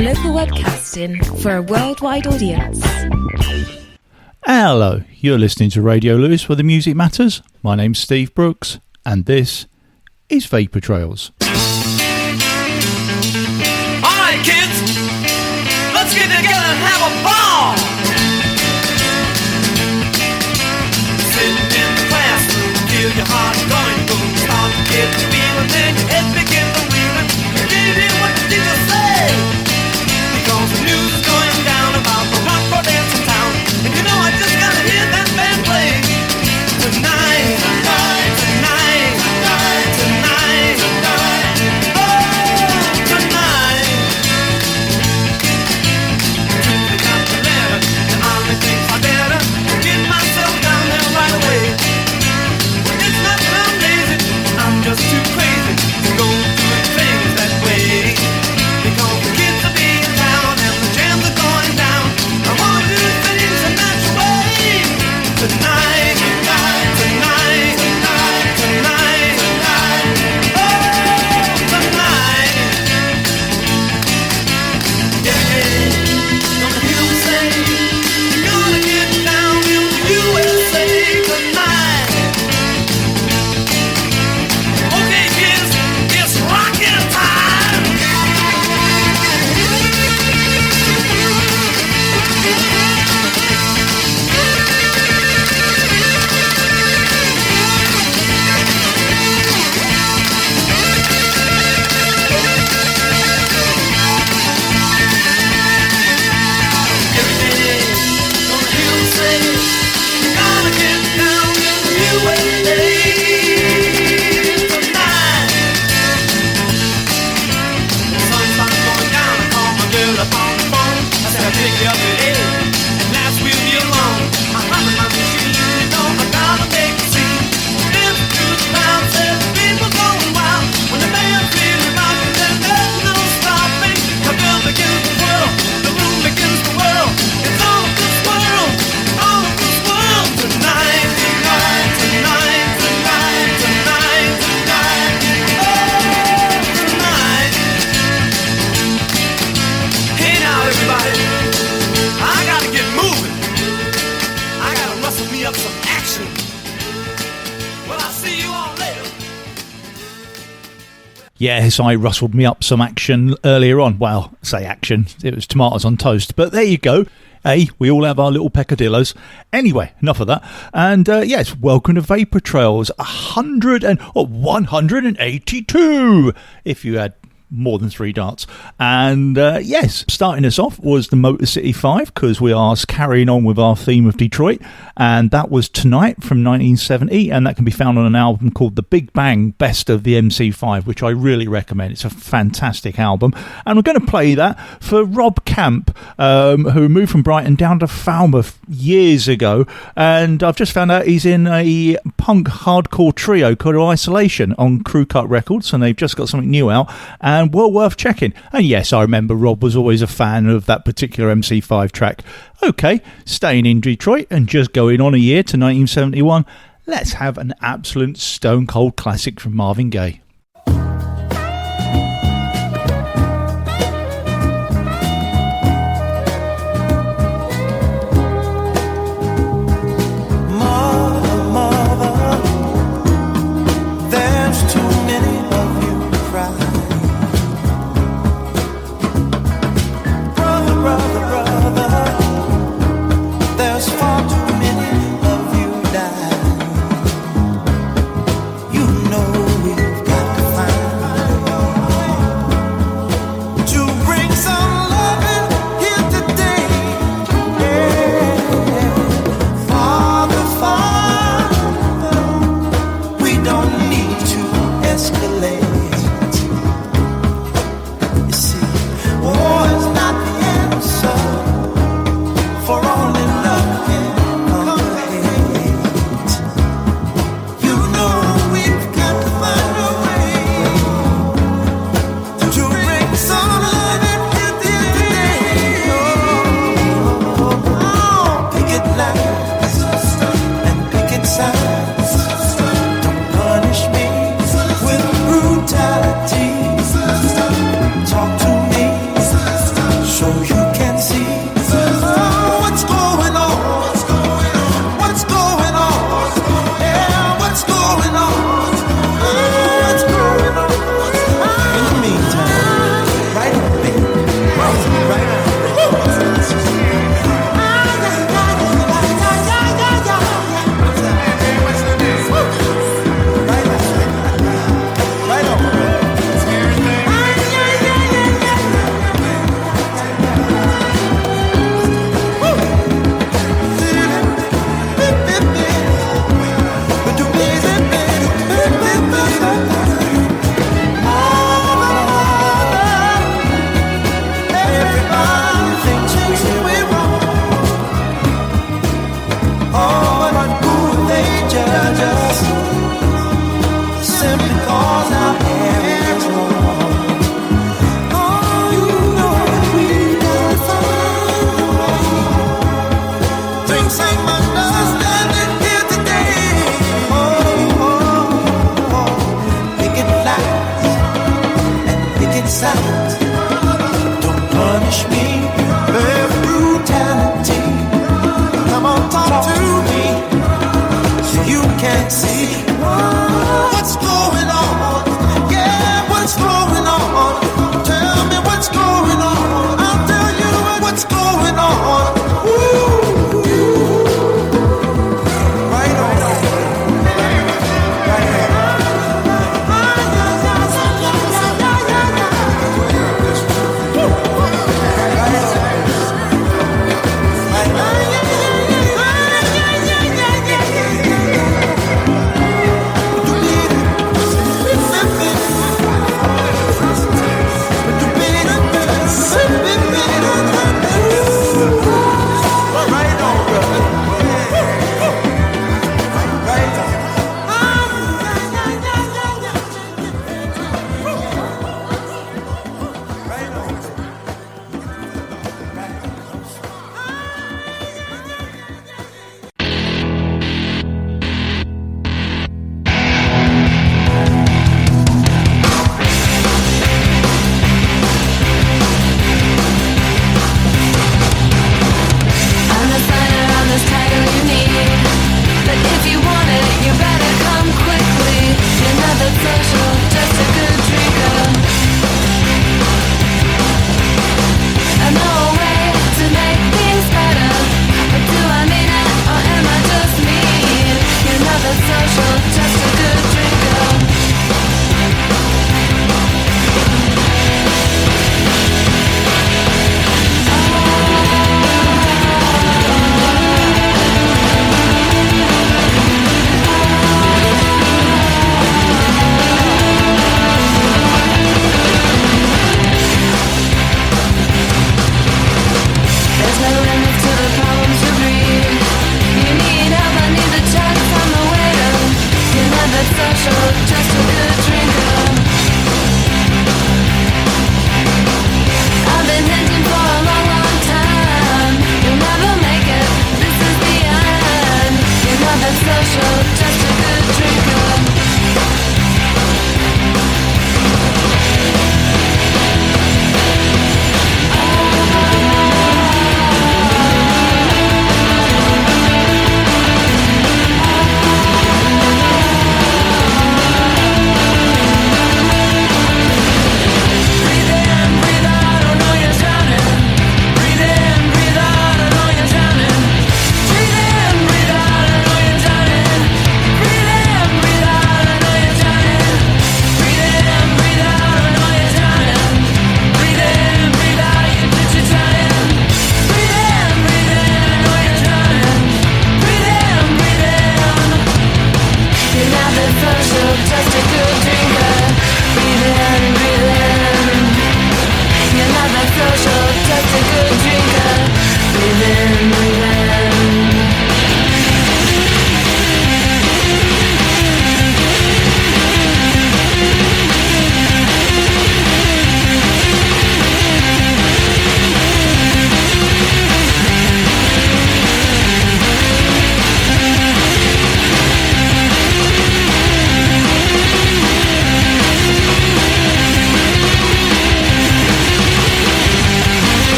Local webcasting for a worldwide audience. Hello, you're listening to Radio Lewis where the music matters. My name's Steve Brooks and this is Vapour Trails. Alright kids, let's get together and have a ball! Sitting in the classroom, feel your heart going boom. Start to get the feeling, then your head begins to wheeling. You can't hear what the teacher say, because the news is going down about the rock for dance in town. And you know I just gotta hear that band play. Tonight, tonight, tonight, tonight, tonight, tonight, oh, tonight. Truly got the letter, the only things I better get myself down there right away. Well, it's not that I'm lazy, I'm just too crazy to go doing things that way. Because the kids are being down and the jams are going down. I wanna do things a natural way. Tonight, tonight, tonight, tonight, tonight, tonight, oh, tonight. Yeah, gonna hear them say, you're gonna get down in the USA tonight. Okay, kids, it's rockin' time. Yes, I rustled me up some action earlier on. Well, say action, it was tomatoes on toast. But there you go. Hey, we all have our little peccadillos. Anyway, enough of that. And yes, welcome to Vapour Trails 182, if you had more than 3 darts. And yes, starting us off was the Motor City 5, because we are carrying on with our theme of Detroit, and that was Tonight from 1970, and that can be found on an album called The Big Bang Best of the MC5, which I really recommend. It's a fantastic album, and we're going to play that for Rob Camp, who moved from Brighton down to Falmouth years ago, and I've just found out he's in a punk hardcore trio called Isolation on Crew Cut Records, and they've just got something new out, and well worth checking. And yes, I remember Rob was always a fan of that particular MC5 track. Okay, staying in Detroit and just going on a year to 1971, let's have an absolute stone cold classic from Marvin Gaye. You know we've got sight. Don't punish me with brutality. Come on, talk to me so you can see what's going on. Yeah, what's going on? Tell me what's going on. I'll tell you what's going on. Ooh. Right on.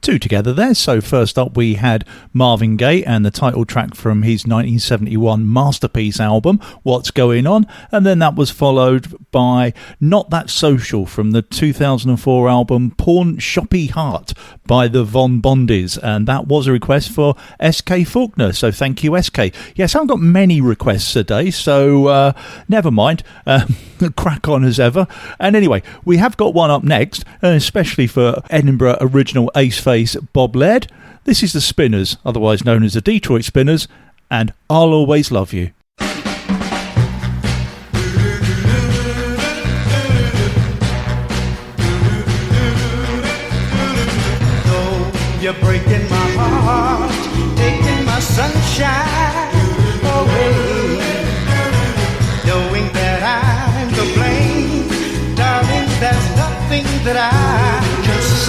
Two together there. So first up we had Marvin Gaye and the title track from his 1971 masterpiece album, What's Going On, and then that was followed by Not That Social from the 2004 album Pawn Shoppy Heart by the Von Bondies, and that was a request for SK Faulkner, so thank you SK. Yes, I haven't got many requests today, so never mind. Crack on as ever. And anyway, we have got one up next, especially for Edinburgh original ace face Bob Laird. This is the Spinners, otherwise known as the Detroit Spinners, and I'll Always Love You. You're breaking my heart, taking my sunshine away, knowing that I'm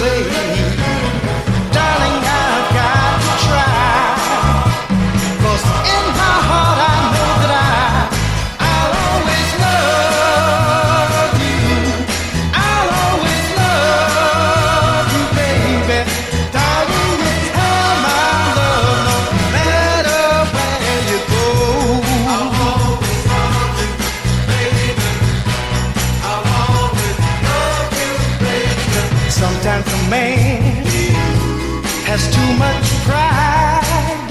say, darling, I've got to try. 'Cause in my heart I know that I'll always love you. I'll always love you, baby. Darling, you have my love no matter where you go. I'll always love you, baby. I'll always love you, baby. Sometimes a man has too much pride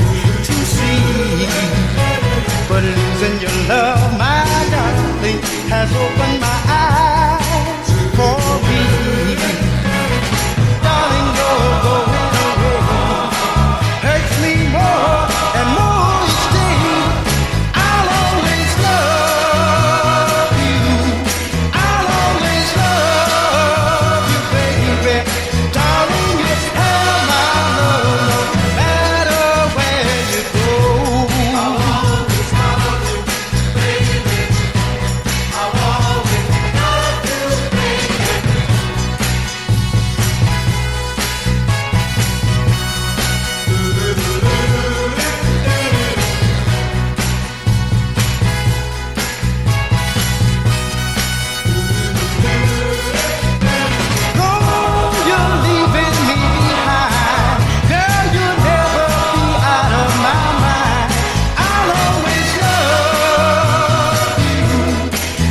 to see, but losing your love, my darling, has opened my eyes for me. Darling, you're going away hurts me more and more each day. I'll always love you. I'll always love you, baby. Darling, you have my love no matter where you go. I'll always love you, baby. I'll always love you, baby. Oh, you're leaving me behind. Girl, you'll never be out of my mind. I'll always love you.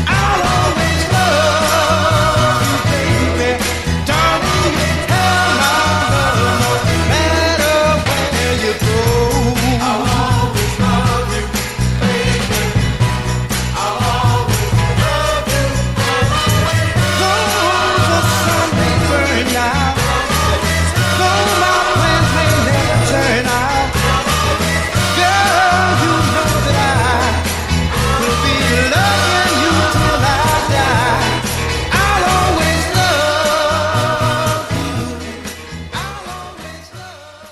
I'll always love you, baby. Darling, you have my love no matter where you go. I'll always love you, baby. I'll always love you, baby. Though the sun may burn out, though my plans may never turn out, girl, you know that I will be loving you till I die. I'll always love you. I'll always love.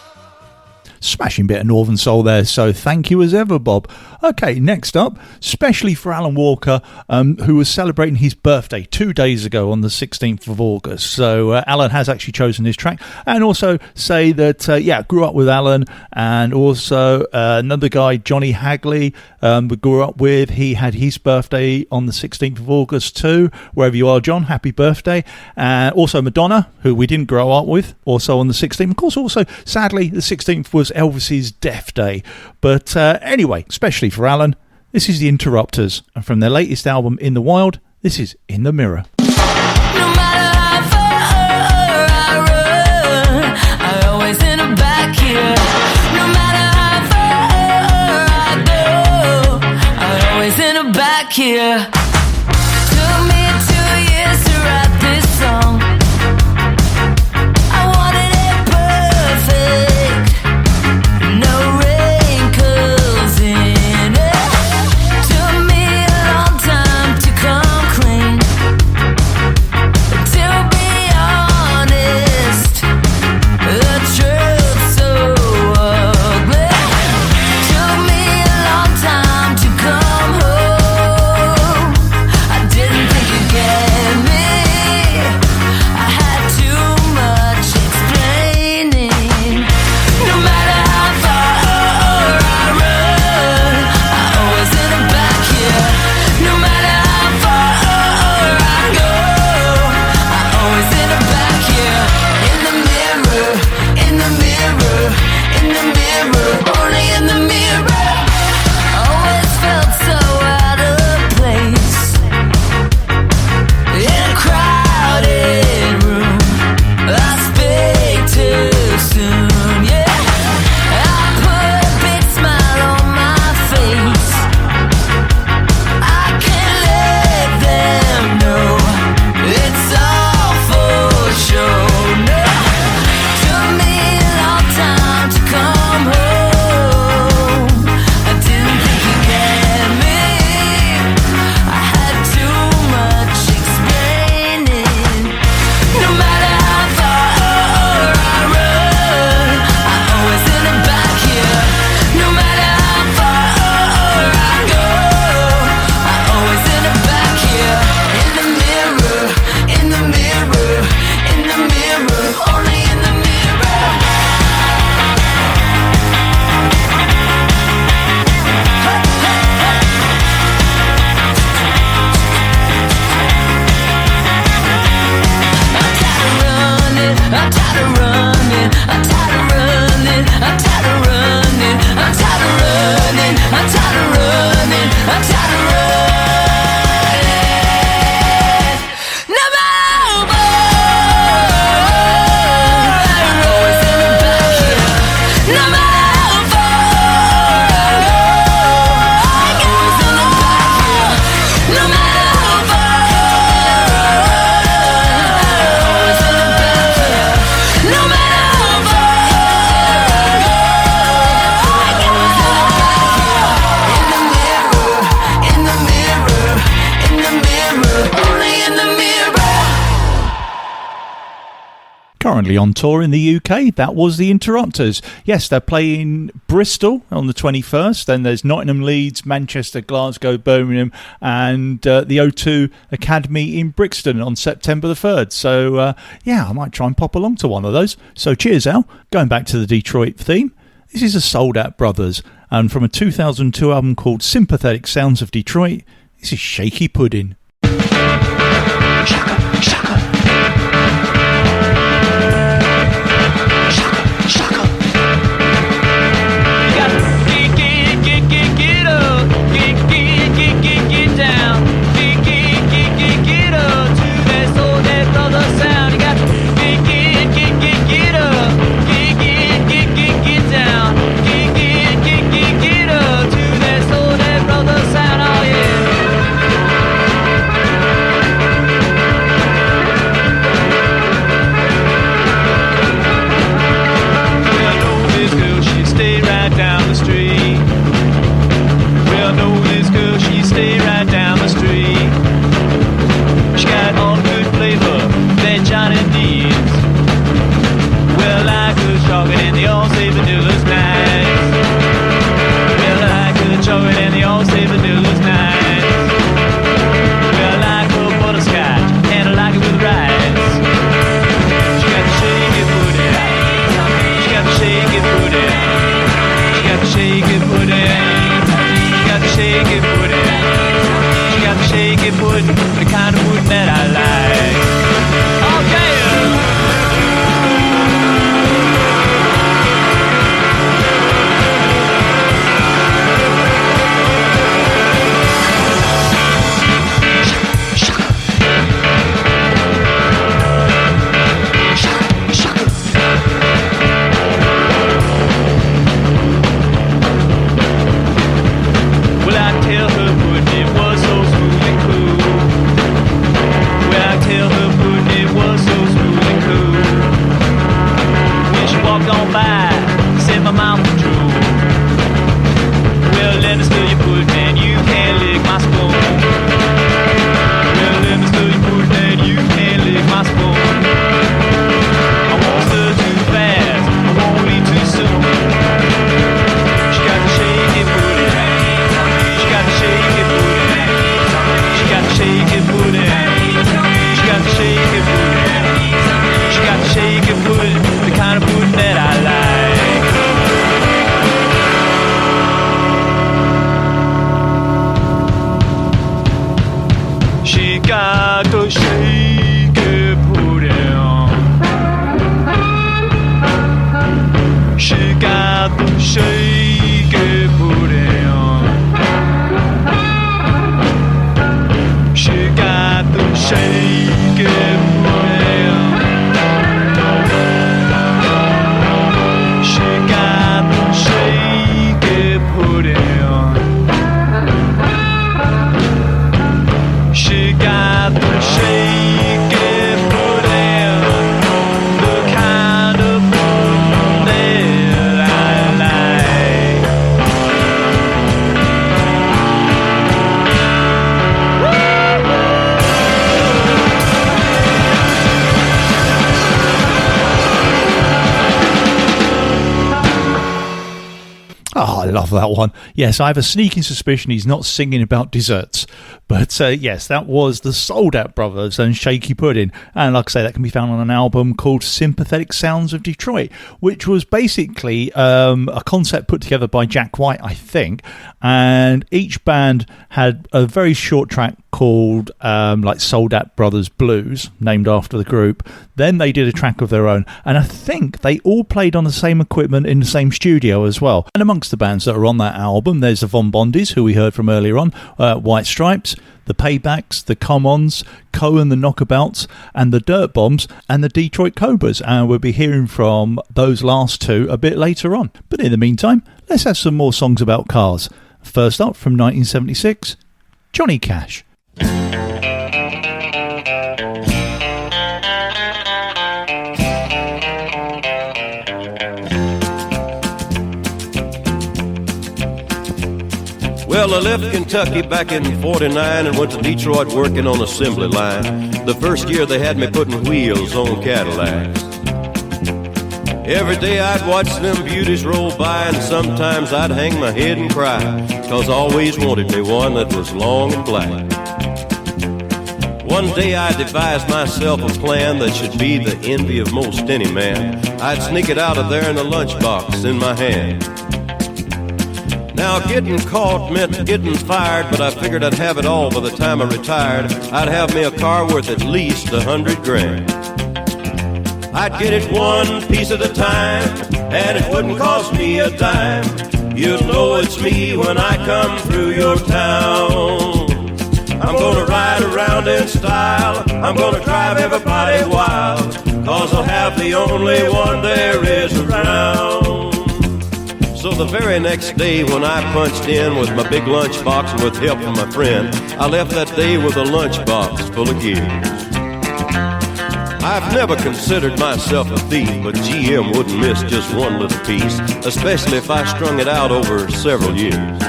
Smashing bit of Northern Soul there, so thank you as ever, Bob. Okay, next up, specially for Alan Walker, who was celebrating his birthday 2 days ago on the 16th of August. So Alan has actually chosen this track, and also say that, grew up with Alan, and also another guy, Johnny Hagley, we grew up with. He had his birthday on the 16th of August too. Wherever you are, John, happy birthday. Also Madonna, who we didn't grow up with, also on the 16th. Of course, also, sadly, the 16th was Elvis's death day. But anyway, especially for Alan, this is the Interrupters, and from their latest album, In the Wild, this is In the Mirror. No matter how far I run, I always end up back here. No matter how far I go, I always end up back here. Took me 2 years to write this song. I wanted it perfect, no wrinkles in it. Took me a long time to come clean. To be honest, the truth's so ugly. Took me a long time to come home. currently on tour in the UK. That was the Interrupters. Yes, they're playing Bristol on the 21st. Then there's Nottingham, Leeds, Manchester, Glasgow, Birmingham, and the O2 Academy in Brixton on September the 3rd. So, I might try and pop along to one of those. So cheers, Al. Going back to the Detroit theme, this is the Sold Out Brothers, and from a 2002 album called Sympathetic Sounds of Detroit, this is Shaky Pudding. Shaka, shaka. Shaka, shaka. You got to get up, get down, get up to that soul, that brother sound. You got to get up, get down, get up to that soul, that brother sound. Oh yeah. Down the street. Well, know this girl, she stay right down the street. She got all the good flavor that Johnny needs. Well, like good chocolate and they all say vanilla's nice. Well, like good chocolate and they all say vanilla's nice. Well, like her butterscotch and I like it with rice. She got the shaky booty. She got the shaky booty. Shake it, put it. She got the shake it, put it. She got the shake it, put it. The kind of pudding that I like. Oh yeah. Gone by, set my mouth to drool. Well, let me spill your pudding and you can't lick my spoon. Well, let me spill your pudding and you can't lick my spoon. I won't stir too fast, I won't eat too soon. She got the shaky pudding. She got the shaky pudding. She got the shaky pudding. She got the shaky pudding. She got the shaky pudding. The kind of pudding that I like. She got the shaky pudding. She got the shaky pudding. She got the shaky pudding. She got the shaky pudding, the kind of pudding that I like. Oh, I love that one. Yes, I have a sneaking suspicion he's not singing about desserts. But yes, that was the Sold Out Brothers and Shaky Pudding. And like I say, that can be found on an album called Sympathetic Sounds of Detroit, which was basically a concept put together by Jack White, I think. And each band had a very short track called like Sold Out Brothers Blues, named after the group. Then they did a track of their own, and I think they all played on the same equipment in the same studio as well. And amongst the bands that are on that album, there's the Von Bondies, who we heard from earlier on, White Stripes, the Paybacks, the Come-Ons, Cohen the Knockabouts, and the Dirt Bombs, and the Detroit Cobras. And we'll be hearing from those last two a bit later on. But in the meantime, let's have some more songs about cars. First up, from 1976, Johnny Cash. Well, I left Kentucky back in 49 and went to Detroit working on assembly line. The first year they had me putting wheels on Cadillacs. Every day I'd watch them beauties roll by, and sometimes I'd hang my head and cry, 'cause I always wanted me one that was long and black. One day I devised myself a plan that should be the envy of most any man. I'd sneak it out of there in a lunchbox in my hand. Now getting caught meant getting fired, but I figured I'd have it all by the time I retired. I'd have me a car worth at least $100 grand. I'd get it one piece at a time, and it wouldn't cost me a dime. You'll know it's me when I come through your town. I'm gonna ride around in style, I'm gonna drive everybody wild, 'cause I'll have the only one there is around. So the very next day when I punched in with my big lunchbox and with help from my friend, I left that day with a lunchbox full of gears. I've never considered myself a thief, but GM wouldn't miss just one little piece, especially if I strung it out over several years.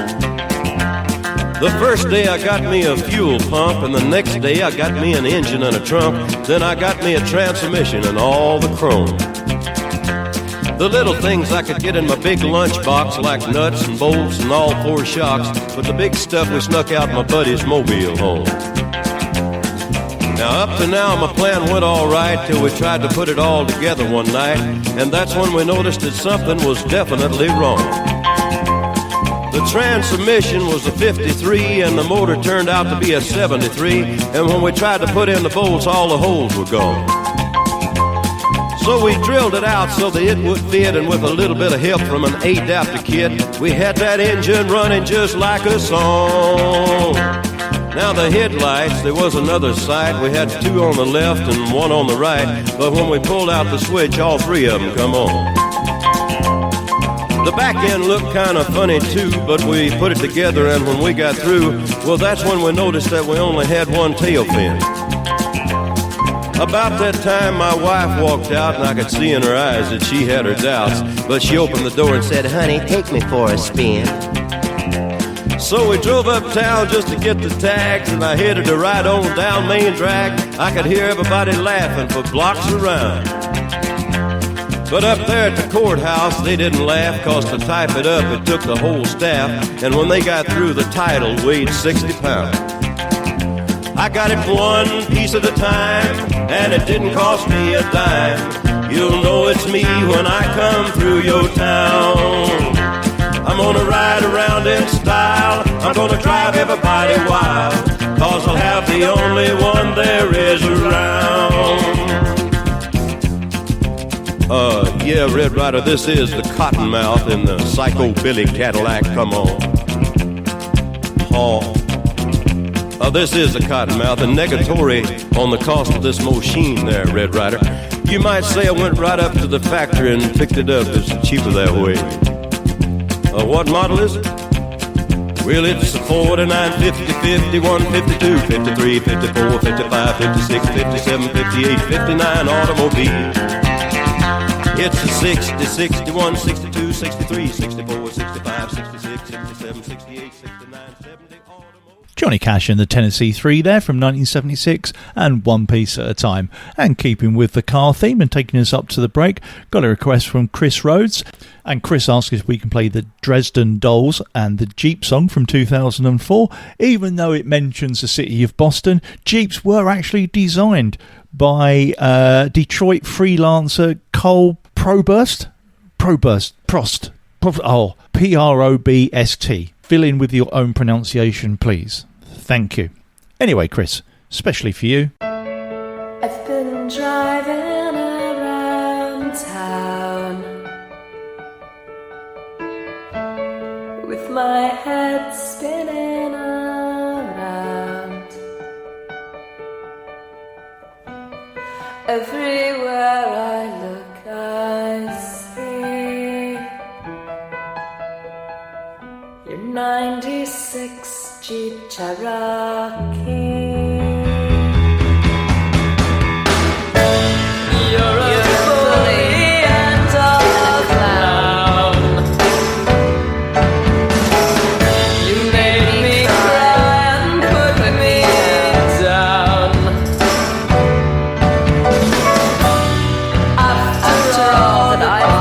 The first day I got me a fuel pump, and the next day I got me an engine and a trunk. Then I got me a transmission and all the chrome. The little things I could get in my big lunchbox, like nuts and bolts and all four shocks, but the big stuff we snuck out my buddy's mobile home. Now up to now my plan went all right till we tried to put it all together one night, and that's when we noticed that something was definitely wrong. The transmission was a 53 and the motor turned out to be a 73, and when we tried to put in the bolts, all the holes were gone. So we drilled it out so that it would fit, and with a little bit of help from an adapter kit, we had that engine running just like a song. Now the headlights, there was another sight. We had two on the left and one on the right, but when we pulled out the switch, all three of them come on. The back end looked kind of funny too, but we put it together, and when we got through, well, that's when we noticed that we only had one tail fin. About that time, my wife walked out, and I could see in her eyes that she had her doubts, but she opened the door and said, "Honey, take me for a spin." So we drove uptown just to get the tags, and I headed to ride on down Main Drag. I could hear everybody laughing for blocks around. But up there at the courthouse, they didn't laugh, 'cause to type it up, it took the whole staff, and when they got through, the title weighed 60 pounds. I got it one piece at a time, and it didn't cost me a dime. You'll know it's me when I come through your town. I'm gonna ride around in style, I'm gonna drive everybody wild, 'cause I'll have the only one there is around. Yeah, Red Rider, this is the Cottonmouth in the Psycho Billy Cadillac, come on. This is the Cottonmouth, and negatory on the cost of this machine there, Red Rider. You might say I went right up to the factory and picked it up, it's cheaper that way. What model is it? Well, it's a 49, 50, 51, 52, 53, 54, 55, 56, 57, 58, 59 automobile. It's a 60, 61, 62, 63, 64, 65, 66, 67, 68, 69, 70 automobile. Johnny Cash and the Tennessee 3 there from 1976, and One Piece at a Time. And keeping with the car theme and taking us up to the break, got a request from Chris Rhodes, and Chris asked if we can play the Dresden Dolls and the Jeep song from 2004. Even though it mentions the city of Boston, Jeeps were actually designed by Detroit freelancer Cole Probst. Probst. Fill in with your own pronunciation, please. Thank you. Anyway, Chris, especially for you. I've been driving around town with my head spinning around. Everywhere I look, I see your 96 Jeep Cherokee. You're a bully and a clown. You made me cry and put me down. After all that I've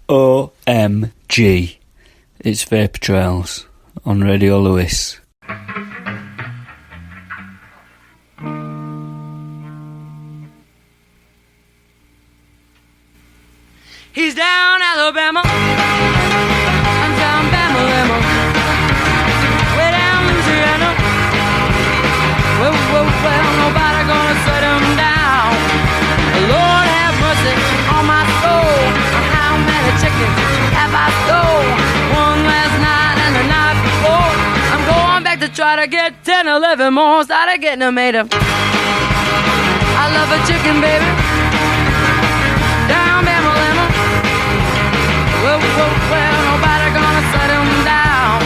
OMG. It's Vapour Trails on Radio Lewis. He's down Alabama. I'm down Bama-Lama. Way down Louisiana. Well, nobody gonna set him down. Lord have mercy on my soul. How many chickens have I stole? One last night and the night before. I'm going back to try to get 10, 11 more. Started getting them made up. I love a chicken, baby. Down Bama-Lama. Well, nobody gonna set him down.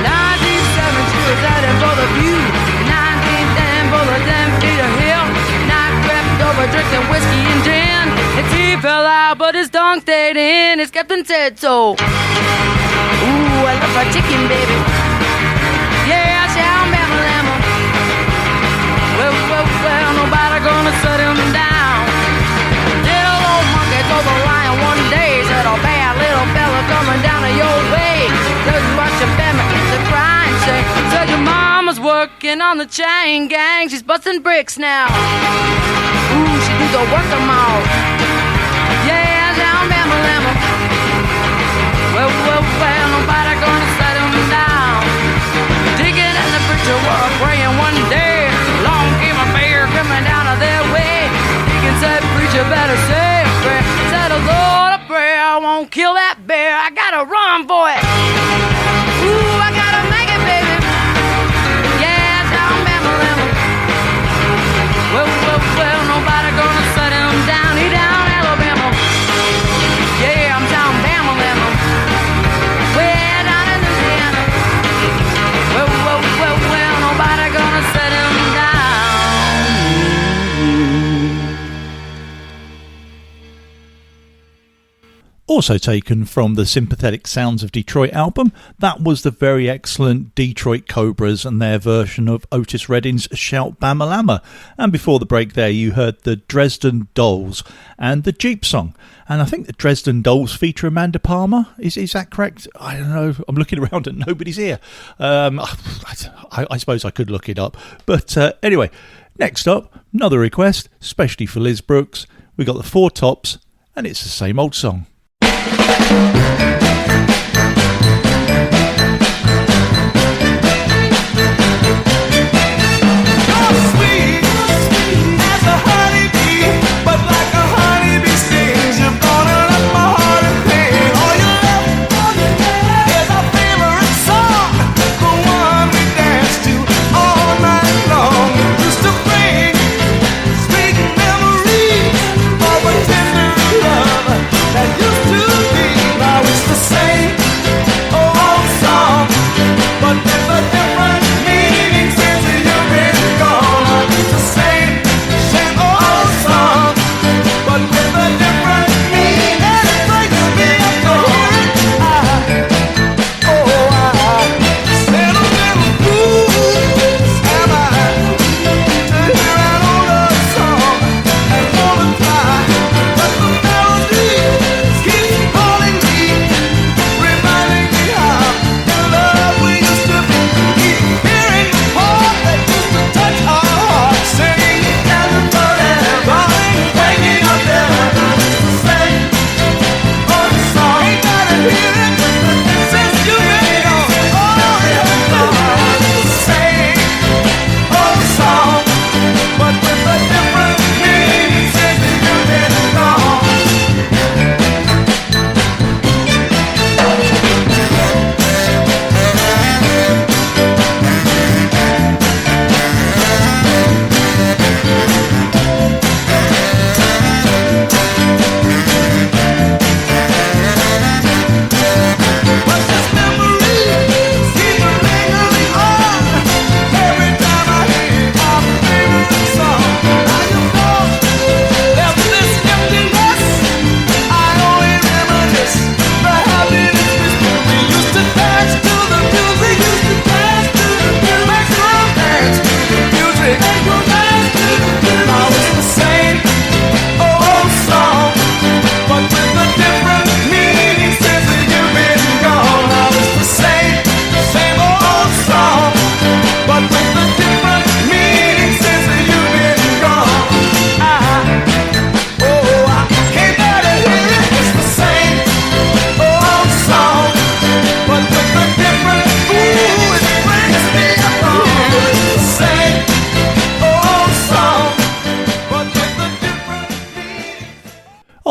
1970, she was heading for the view. 1910, for the 10 feet of hill. Night crept over, drinking whiskey and gin. His teeth fell out, but his tongue stayed in. His captain said so. Ooh, I love my chicken, baby. Yeah, shout Bama-Lama. Well, nobody gonna set him down. Little old monkey told the lion one day, said, oh, bad little fella coming down to your way. Just watch your family, the crying shake. Said your mama's working on the chain gang. She's busting bricks now. Ooh, she do the work them all. Yeah, down Bama-Lama. Well, nobody gonna set him down. Digging and the preacher were praying one day. Long came a bear coming down to their way. Deacon said, preacher better say a prayer. Said, oh Lord, a prayer, I won't kill that bear. I gotta run for it. Ooh, I gotta make it, baby. Yeah, down Bama-Lama. Well, nobody gonna set him down. He down Alabama. Yeah, I'm down Bama-Lama. Way down in Louisiana. Well, nobody gonna set him down. Also taken from the Sympathetic Sounds of Detroit album, that was the very excellent Detroit Cobras and their version of Otis Redding's Shout Bama-Lama. And before the break there, you heard the Dresden Dolls and the Jeep Song. And I think the Dresden Dolls feature Amanda Palmer. Is that correct? I don't know. I'm looking around and nobody's here. I suppose I could look it up. But anyway, next up, another request, especially for Liz Brooks. We got the Four Tops, and it's the same old song. That used to be my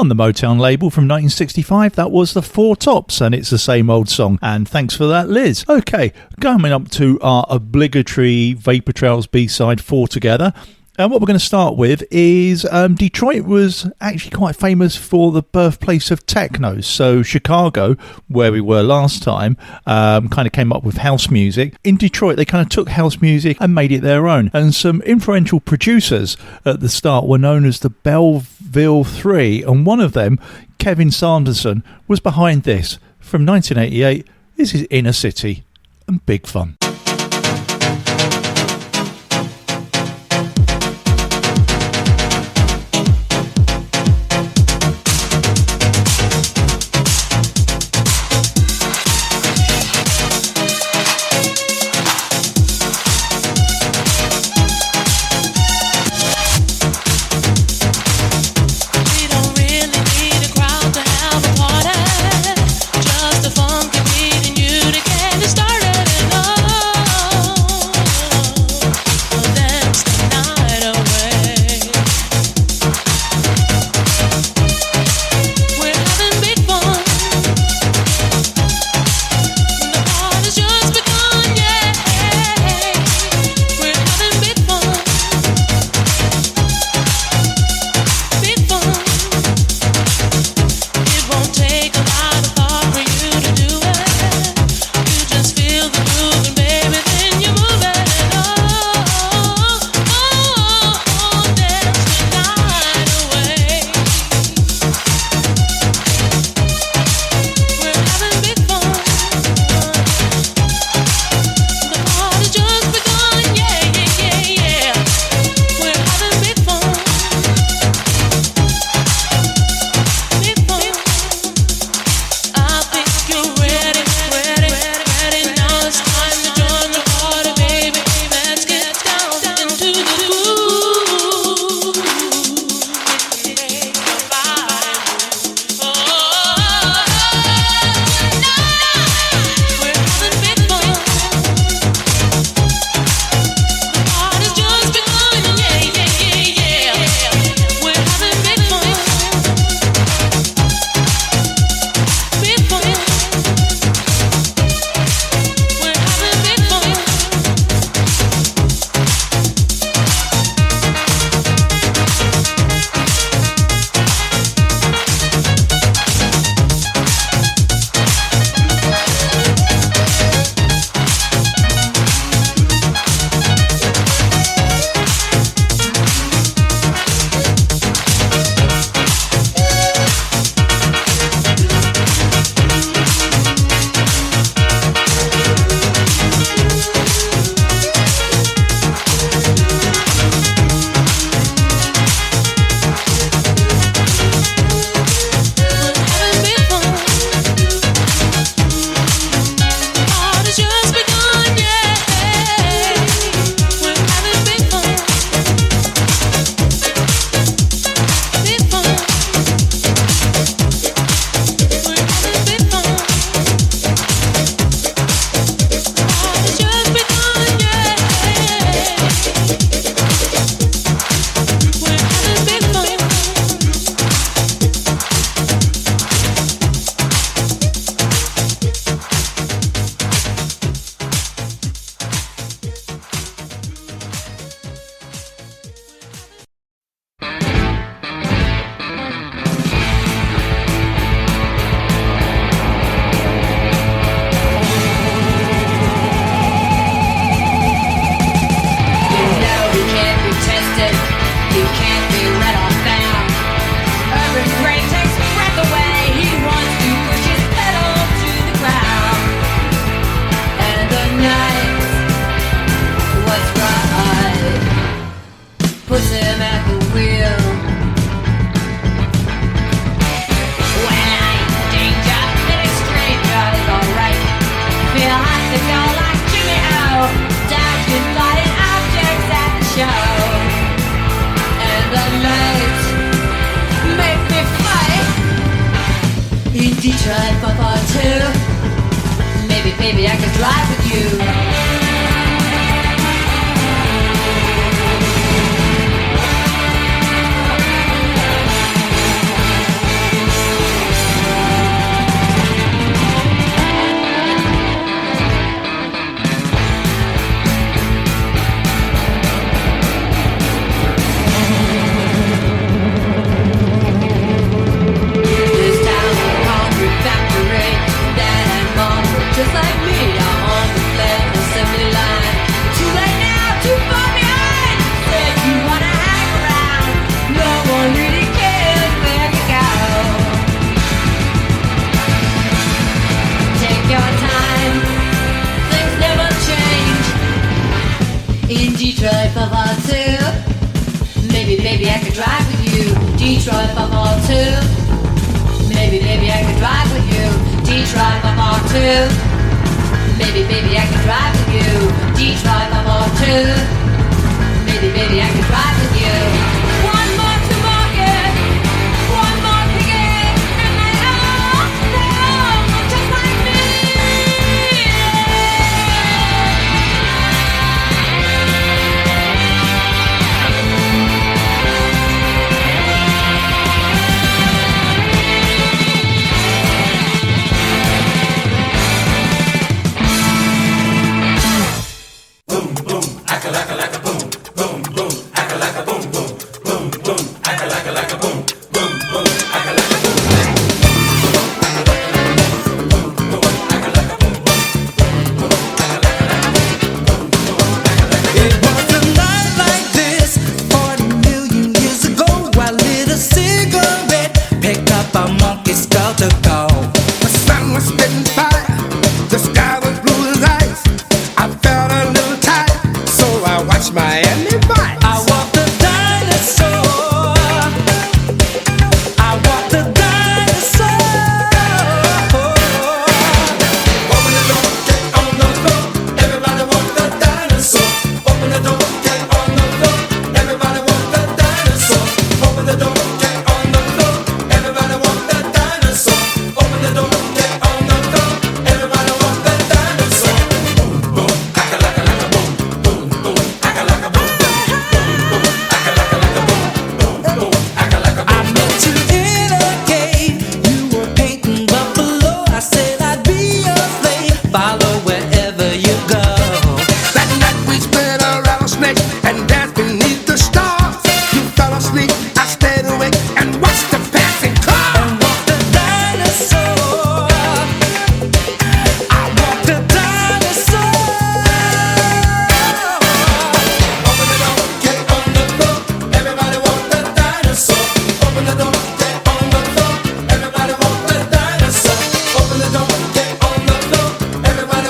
On the Motown label from 1965, that was the Four Tops, and it's the same old song. And thanks for that, Liz. Okay, coming up to our obligatory Vapour Trails B-side, Four Together. And what we're going to start with is Detroit was actually quite famous for the birthplace of techno. So Chicago, where we were last time, kind of came up with house music. In Detroit, they kind of took house music and made it their own. And some influential producers at the start were known as the Belleville Three. And one of them, Kevin Sanderson, was behind this. From 1988, this is Inner City and Big Fun. Detroit for part two. Maybe I could drive with you. baby, I could drive with you. Detroit, Vapour too. Maybe, baby, I could drive with you. Detroit, Vapour too. Maybe, baby, I could drive with you. Detroit, Vapour too. Maybe, baby, I could drive with you. One more to market. One more to get. And they all just like me. It was a night like this 40 million years ago. I lit a cigarette, picked up a monkey skull to go. The sun was spitting fire, the sky was blue as ice. I felt a little tired, so I watched Miami Vice. I walked the dinosaur. I walked the dinosaur. Open the door, get on the floor. Everybody walk the dinosaur. Open the door, get on the floor. Everybody walk the dinosaur. Open the door, get on the floor. Everybody walk the dinosaur. Open the door, get on the floor. Everybody walk the dinosaur. Boom, boom, akalaka laka boom, boom, boom, akalaka boom, boom, boom, akalaka laka boom, boom, boom, akalaka boom. I met you in a cave. You were painting buffalo. I said I'd be your slave. Follow wherever you go. That night we split a rattlesnake and danced beneath the stars. You fell asleep, I stayed awake and watched the passing car. And walked the dinosaur. I walked the dinosaur. Open the door, get on the floor. Everybody walk the dinosaur. Open the door, get on the floor. Everybody walk the dinosaur. Open the door, get on the floor. Everybody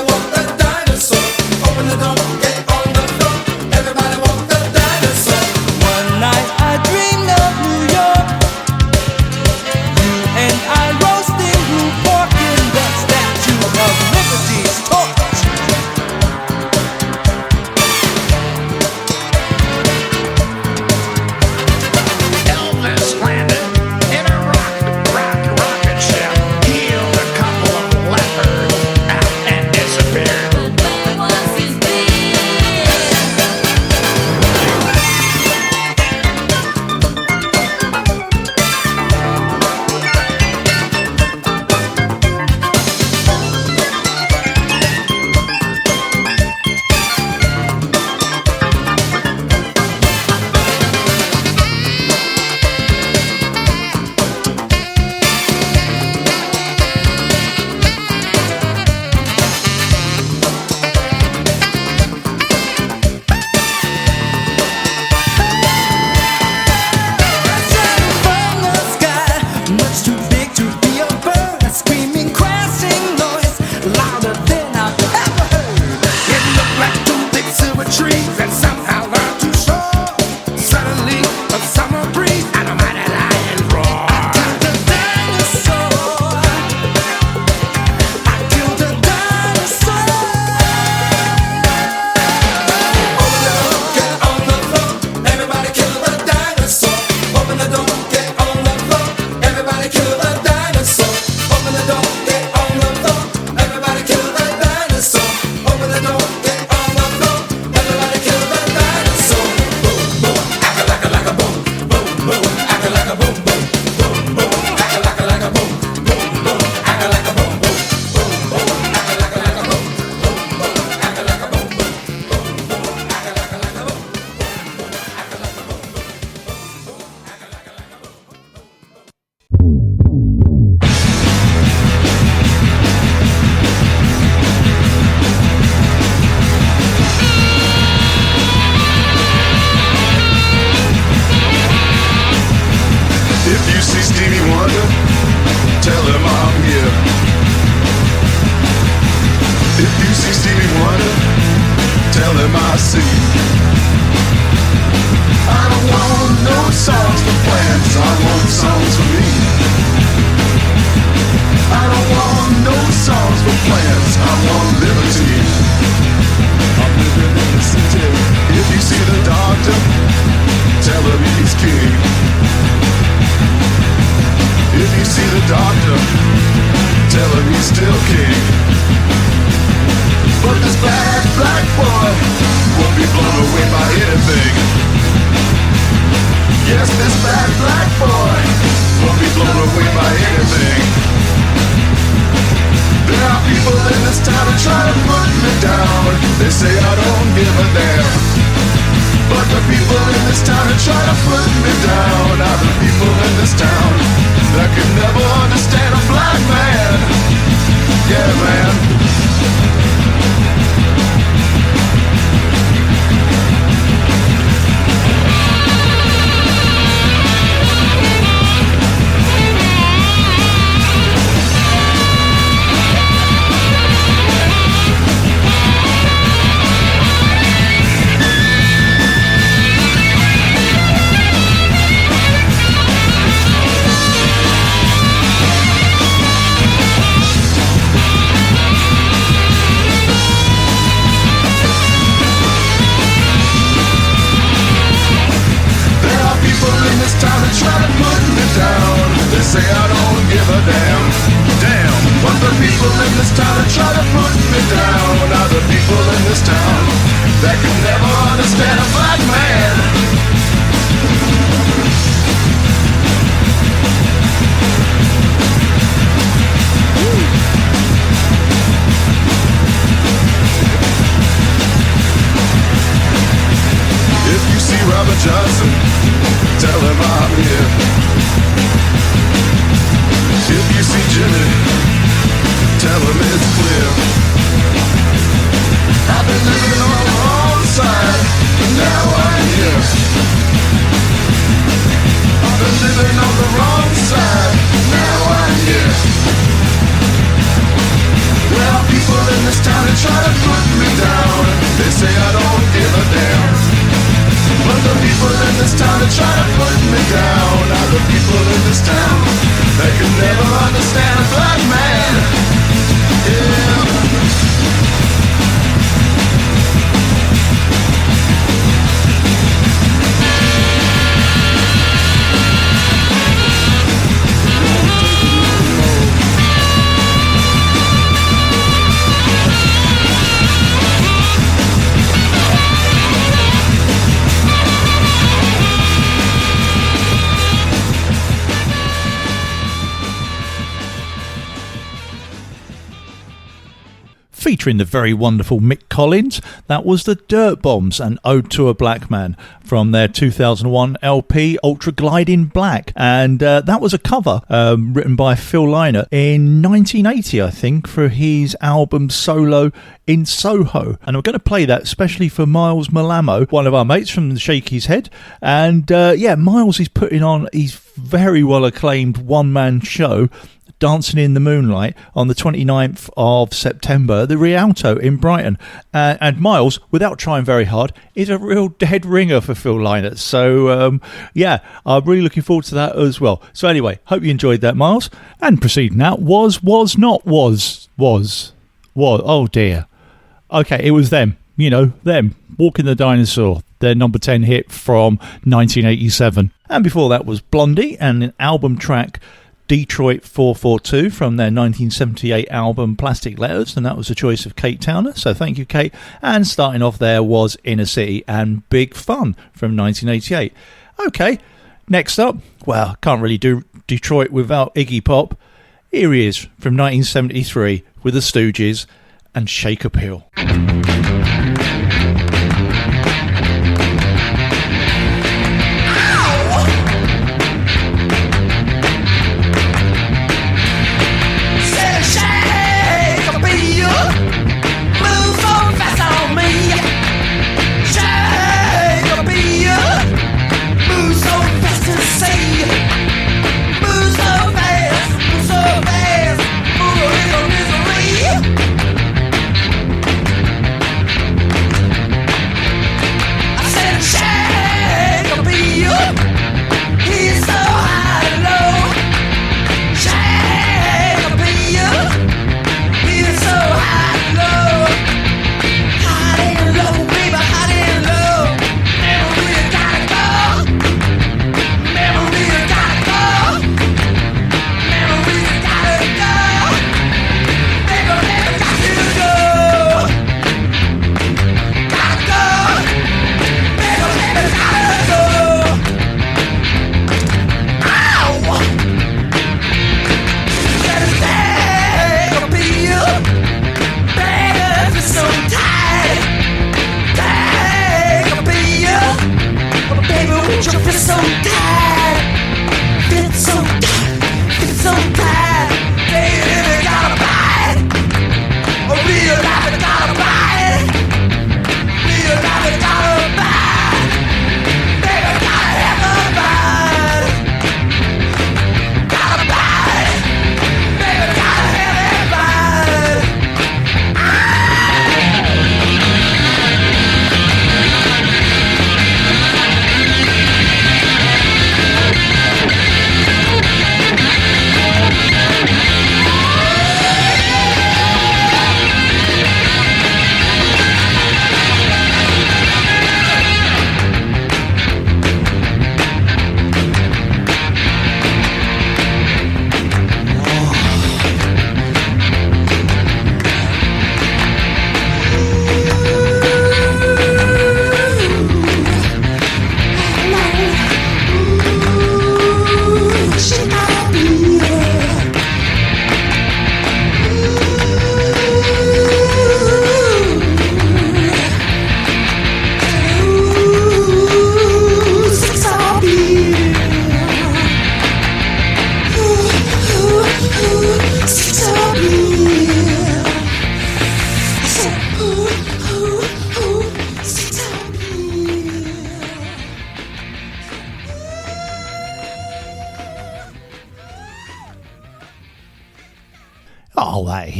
songs for plants. I want liberty. I'm living in the city. If you see the doctor, tell him he's king. If you see the doctor, tell him he's still king. But this bad black boy won't be blown away by anything. Yes, this bad black boy won't be blown away by anything. There are people in this town that try to put me down. They say I don't give a damn. But the people in this town that try to put me down are the people in this town that can never understand a black man. Yeah, man. Try to put me down. They say I don't give a damn. Damn. But the people in this town that try to put me down are the people in this town that can never understand a black man. If you see Robert Johnson, tell him I'm here. If you see Jimmy, tell him it's clear. I've been living on the wrong side, but now I'm here. I've been living on the wrong side, now I'm here. There are people in this town that try to put me down. They say I don't give a damn. But the people in this town that try to put me down are the people in this town that can never understand a black man. Yeah. Featuring the very wonderful Mick Collins, that was the Dirt Bombs and Ode to a Black Man from their 2001 LP Ultra Glide in Black, and that was a cover written by Phil Lynott in 1980, I think, for his album Solo in Soho. And I'm going to play that especially for Miles Malamo, one of our mates from the Shake His Head. And Miles is putting on his very well acclaimed one-man show Dancing in the Moonlight on the 29th of September at the Rialto in Brighton. And Miles, without trying very hard, is a real dead ringer for Phil Lynott. So, I'm really looking forward to that as well. So anyway, hope you enjoyed that, Miles. And preceding that was. Oh dear. Okay, it was them. You know, them. Walking the Dinosaur. Their number 10 hit from 1987. And before that was Blondie and an album track Detroit 442 from their 1978 album Plastic Letters, and that was a choice of Kate Towner, so thank you, Kate. And starting off there was Inner City and Big Fun from 1988. Okay, next up, well, can't really do Detroit without Iggy Pop. Here he is from 1973 with the Stooges and Shake a Pill. Misery.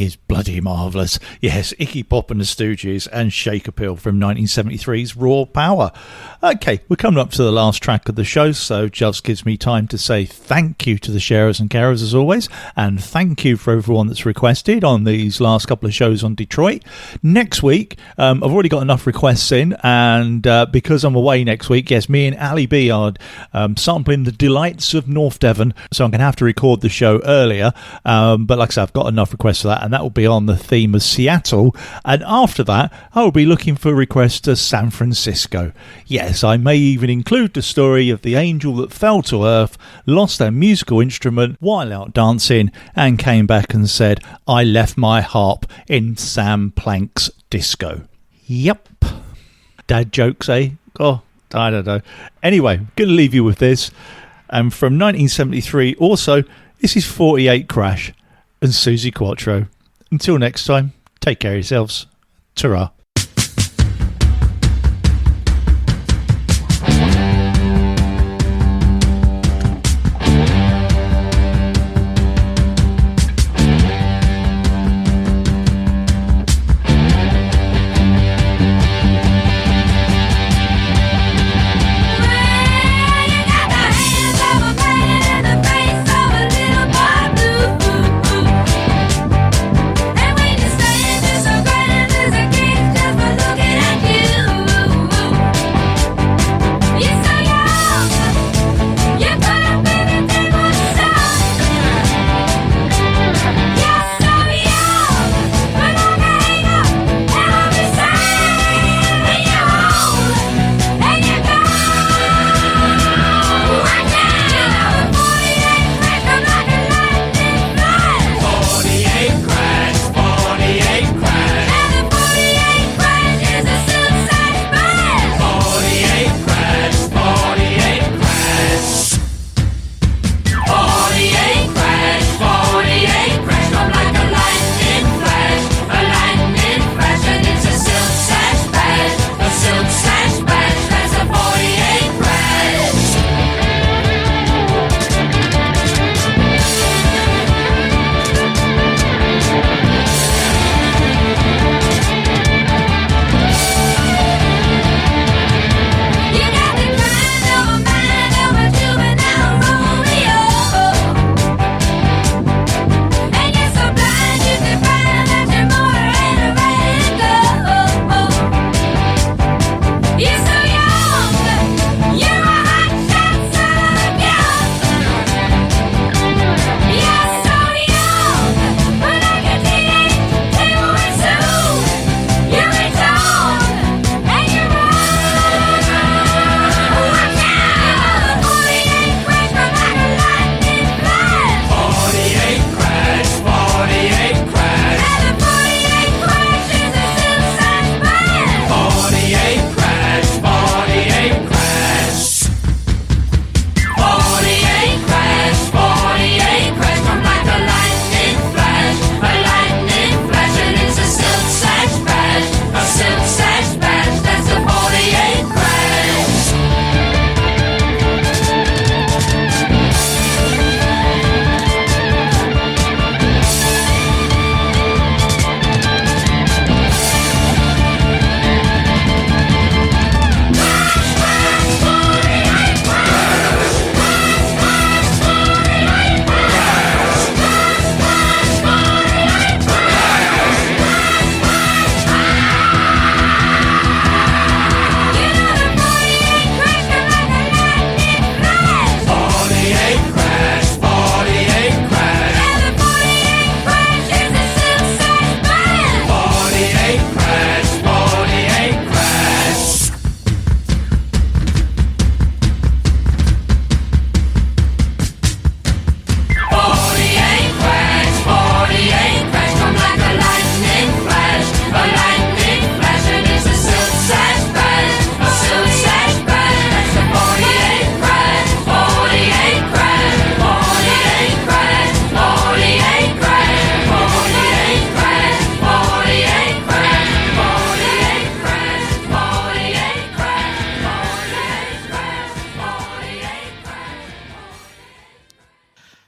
is bloody marvellous. Yes, Iggy Pop and the Stooges and Shake Appeal from 1973's Raw Power. Okay, we're coming up to the last track of the show, so just gives me time to say thank you to the sharers and carers as always, and thank you for everyone that's requested on these last couple of shows on Detroit. Next week, I've already got enough requests in, and because I'm away next week, yes, me and Ali B are sampling the delights of North Devon, so I'm going to have to record the show earlier, but like I said, I've got enough requests for that, and that will be on the theme of Seattle. And after that, I will be looking for requests to San Francisco. Yes, I may even include the story of the angel that fell to earth, lost their musical instrument while out dancing, and came back and said, I left my harp in Sam Plank's disco. Yep. Dad jokes, eh? Oh, I don't know. Anyway, going to leave you with this. And from 1973 also, this is 48 Crash and Susie Quattro. Until next time, take care of yourselves. Ta-ra.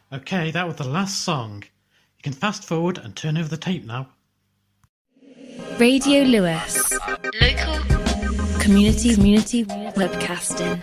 Okay, that was the last song. You can fast forward and turn over the tape now. Radio Lewis. Local community webcasting.